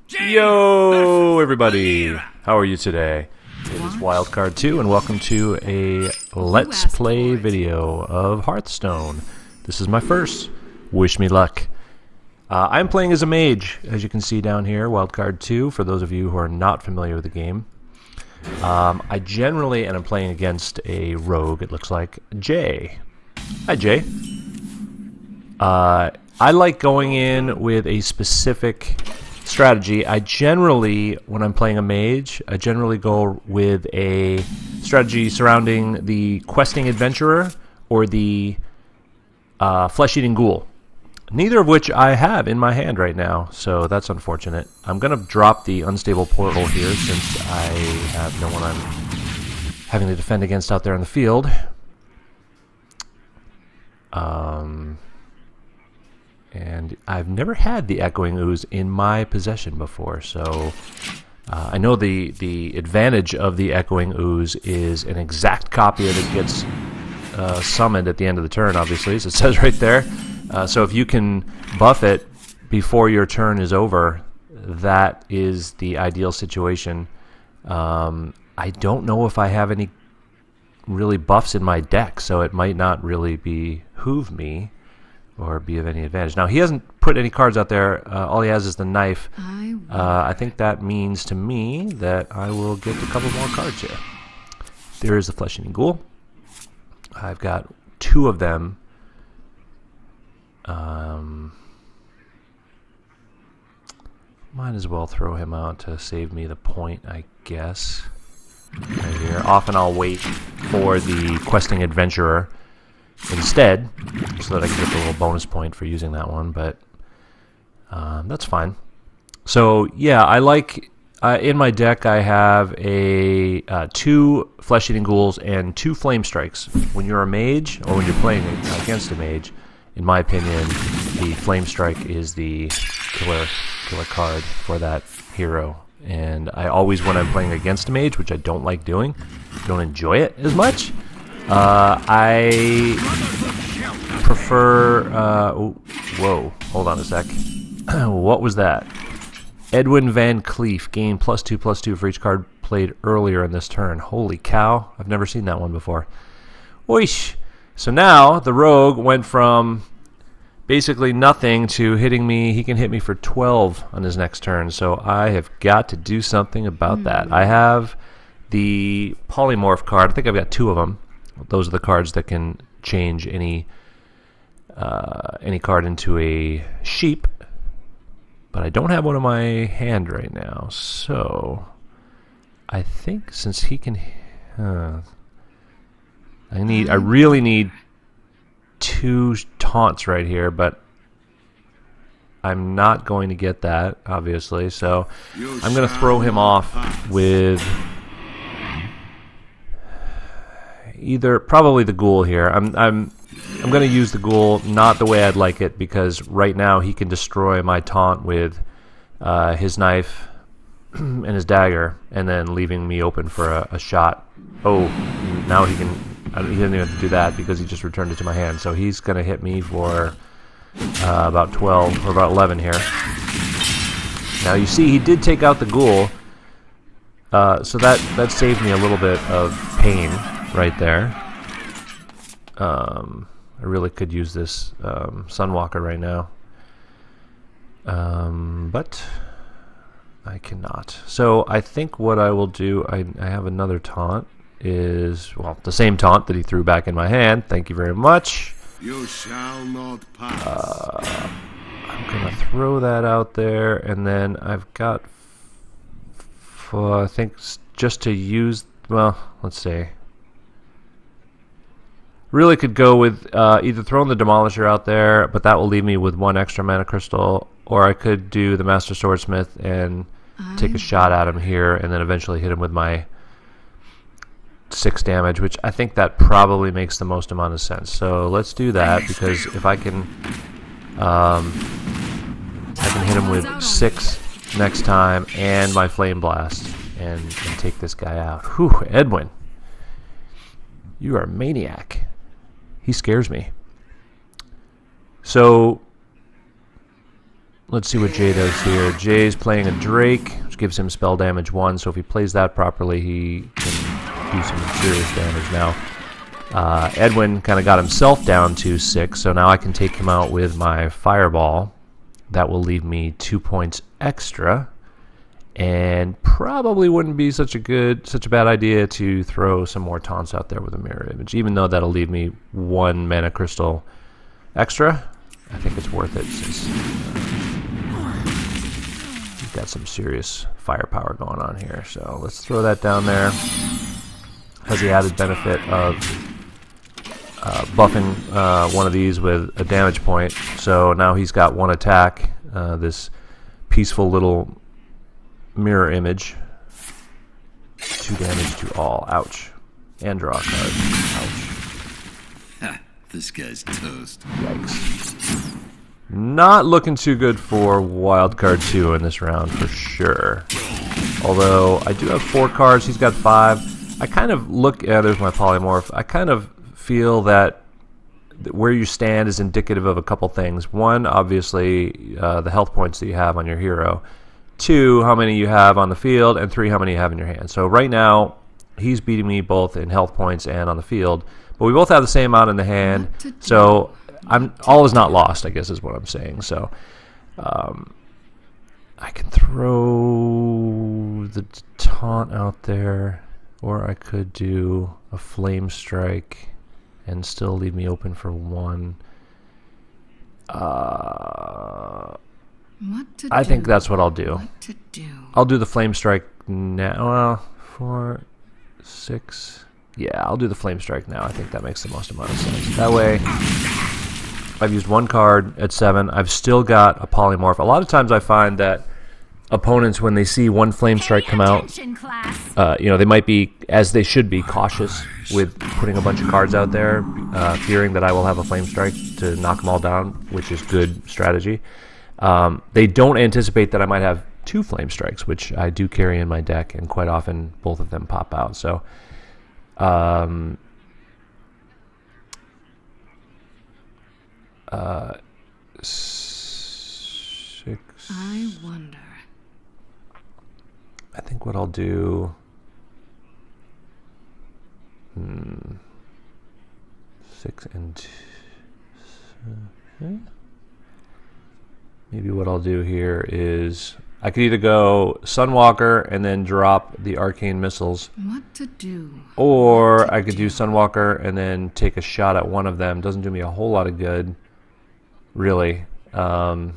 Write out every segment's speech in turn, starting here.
Yo, everybody! How are you today? It is Wildcard 2, and welcome to a Let's Play video of Hearthstone. This is my first. Wish me luck. I'm playing as a mage, as you can see down here, Wildcard 2, for those of you who are not familiar with the game. I generally, and I'm playing against a rogue, it looks like, Jay. Hi, Jay. I like going in with a specific strategy. I generally, when I'm playing a mage, I generally go with a strategy surrounding the questing adventurer or the flesh-eating ghoul. Neither of which I have in my hand right now, so that's unfortunate. I'm going to drop the unstable portal here since I have no one I'm having to defend against out there in the field. And I've never had the Echoing Ooze in my possession before, so I know the advantage of the Echoing Ooze is an exact copy that gets summoned at the end of the turn, obviously, as it says right there. So if you can buff it before your turn is over, that is the ideal situation. I don't know if I have any really buffs in my deck, so it might not really behoove me or be of any advantage. Now, he hasn't put any cards out there. All he has is the knife. I think that means to me that I will get a couple more cards here. There is the Flesh-Eating Ghoul. I've got two of them. Might as well throw him out to save me the point, I guess. Right here. Often I'll wait for the questing adventurer instead, so that I can get the little bonus point for using that one, but that's fine. So yeah, I like in my deck I have a two flesh-eating ghouls and two flame strikes. When you're a mage, or when you're playing against a mage, in my opinion, the flame strike is the killer card for that hero. And I always, when I'm playing against a mage, which I don't like doing, don't enjoy it as much, I prefer, whoa, hold on a sec. What was that? Edwin Van Cleef gained +2/+2 for each card played earlier in this turn. Holy cow, I've never seen that one before. Oish. So now the rogue went from basically nothing to hitting me. He can hit me for 12 on his next turn, so I have got to do something about that. I have the polymorph card. I think I've got two of them. Those are the cards that can change any card into a sheep, but I don't have one in my hand right now. So I think since he can, I really need two taunts right here, but I'm not going to get that, obviously. So I'm going to throw him off with probably the ghoul here. I'm going to use the ghoul not the way I'd like it, because right now he can destroy my taunt with his knife and his dagger, and then leaving me open for a shot. Oh, now he can. He didn't even have to do that because he just returned it to my hand. So he's going to hit me for about 12 or about 11 here. Now you see he did take out the ghoul, so that saved me a little bit of pain right there. I really could use this Sunwalker right now, but I cannot. So I think what I will do, I have another taunt, is, well, the same taunt that he threw back in my hand. Thank you very much. You shall not pass. I'm gonna throw that out there, and then I've got, I think, just to use, well, let's see. Really could go with either throwing the Demolisher out there, but that will leave me with one extra mana crystal, or I could do the Master Swordsmith and take a shot at him here, and then eventually hit him with my 6 damage, which I think that probably makes the most amount of sense. So let's do that, because if I can hit him with 6 next time and my Flame Blast and take this guy out. Whew, Edwin, you are a maniac. He scares me. So let's see what Jay does here. Jay's playing a Drake, which gives him spell damage 1, so if he plays that properly, he can do some serious damage now. Edwin kind of got himself down to 6, so now I can take him out with my Fireball. That will leave me 2 points extra, and probably wouldn't be such a bad idea to throw some more taunts out there with a Mirror Image, even though that'll leave me 1 mana crystal extra. I think it's worth it since we've got some serious firepower going on here. So let's throw that down there. Has the added benefit of buffing one of these with a damage point. So now he's got 1 attack. This peaceful little Mirror Image. 2 damage to all. Ouch. And draw a card. Ouch. This guy's toast. Yikes. Not looking too good for Wildcard 2 in this round for sure. Although I do have 4 cards, he's got 5. I kind of look at, there's my Polymorph. I kind of feel that where you stand is indicative of a couple things. 1, obviously, the health points that you have on your hero. 2, how many you have on the field. And 3, how many you have in your hand. So right now, he's beating me both in health points and on the field. But we both have the same amount in the hand, so all is not lost, I guess is what I'm saying. So I can throw the taunt out there, or I could do a Flame Strike and still leave me open for 1. I think that's what I'll do. I'll do the Flame Strike now. Well, 4, 6... Yeah, I'll do the Flame Strike now. I think that makes the most amount of sense. That way, I've used 1 card at 7. I've still got a Polymorph. A lot of times I find that opponents, when they see 1 Flame Strike come out, they might be, as they should be, cautious with putting a bunch of cards out there, fearing that I will have a Flame Strike to knock them all down, which is good strategy. They don't anticipate that I might have 2 Flame Strikes, which I do carry in my deck, and quite often both of them pop out. So 6. I wonder. I think what I'll do. 6 and 2. Maybe what I'll do here is I could either go Sunwalker and then drop the Arcane Missiles. What to do? Or I could do Sunwalker and then take a shot at one of them. Doesn't do me a whole lot of good, really. Having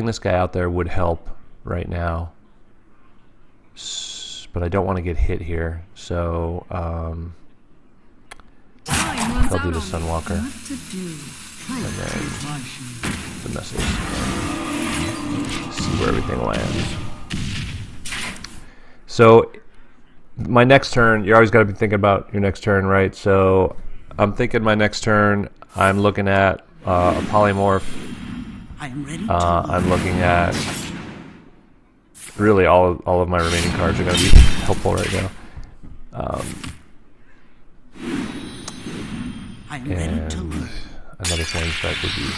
this guy out there would help right now. But I don't want to get hit here. So I'll do the Sunwalker. What to do? And then the missiles. See where everything lands. So my next turn, you always got to be thinking about your next turn, right? So I'm thinking my next turn, I'm looking at a Polymorph. I'm looking at really all of my remaining cards are going to be helpful right now. And another Flame Strike would be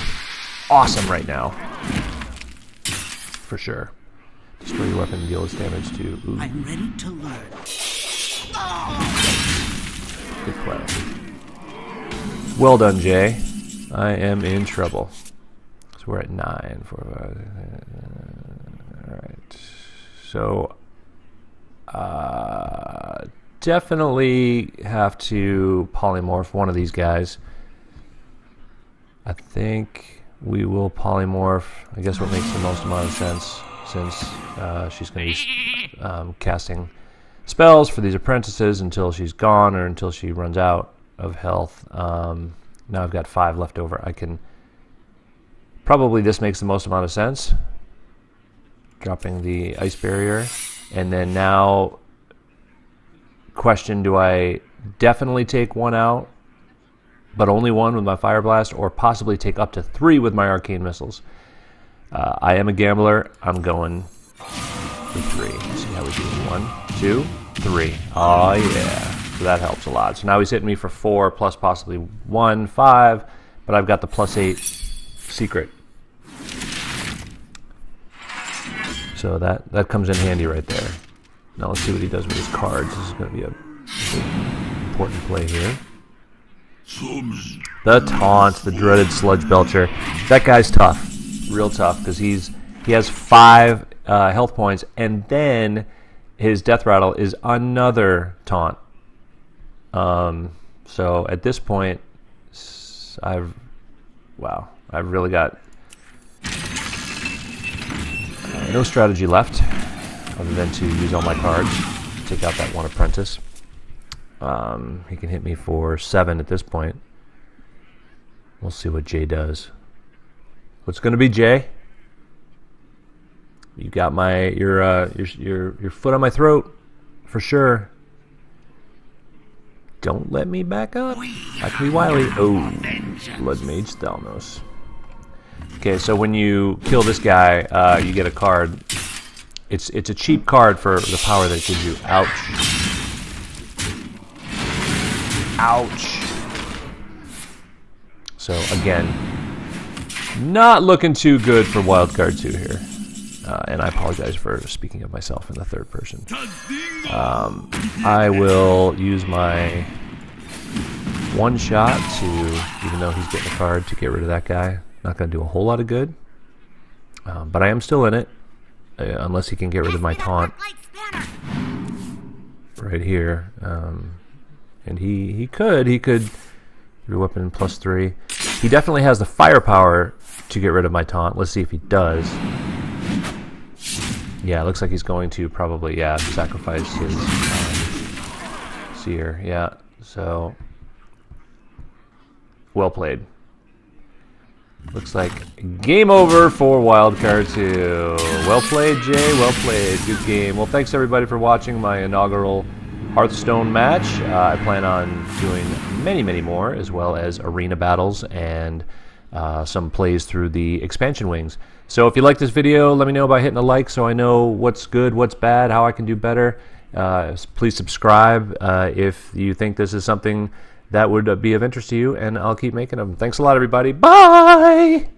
awesome right now. For sure. Destroy your weapon, deals damage to... Ooh. I'm ready to learn. Good play. Well done, Jay. I am in trouble. So we're at 9. Alright. So, definitely have to polymorph one of these guys. I think we will polymorph, I guess what makes the most amount of sense, since she's going to be casting spells for these apprentices until she's gone or until she runs out of health. Now I've got 5 left over. I can... Probably this makes the most amount of sense. Dropping the Ice Barrier. And then now... Question, do I definitely take 1 out, but only 1 with my Fire Blast, or possibly take up to 3 with my Arcane Missiles? I am a gambler. I'm going for 3. Let's see how we do. 1, 2, 3. Oh, yeah. So that helps a lot. So now he's hitting me for 4, plus possibly 1, 5, but I've got the +8 secret. So that comes in handy right there. Now let's see what he does with his cards. This is going to be a big, important play here. The taunt, the dreaded sludge belcher. That guy's tough, real tough, because he has 5 health points, and then his death rattle is another taunt. So at this point, I've really got no strategy left other than to use all my cards, take out that one apprentice. He can hit me for 7 at this point. We'll see what Jay does. What's going to be, Jay? You got your foot on my throat for sure. Don't let me back up. I can be wily. Oh, Blood Mage Thalnos. Okay, so when you kill this guy, you get a card. It's a cheap card for the power that it gives you. Ouch. Ouch. So again, not looking too good for wildcard 2 here. And I apologize for speaking of myself in the third person. I will use my one shot to, even though he's getting a card, to get rid of that guy. Not going to do a whole lot of good. But I am still in it. Unless he can get rid of my taunt. Right here. And he could your weapon +3. He definitely has the firepower to get rid of my taunt. Let's see if he does. Yeah, it looks like he's going to probably, sacrifice his seer. Yeah, so well played. Looks like game over for Wildcard 2. Well played, Jay. Well played. Good game. Well, thanks everybody for watching my inaugural Hearthstone match. I plan on doing many, many more, as well as arena battles and some plays through the expansion wings. So if you like this video, let me know by hitting a like so I know what's good, what's bad, how I can do better. Please subscribe if you think this is something that would be of interest to you, and I'll keep making them. Thanks a lot, everybody. Bye!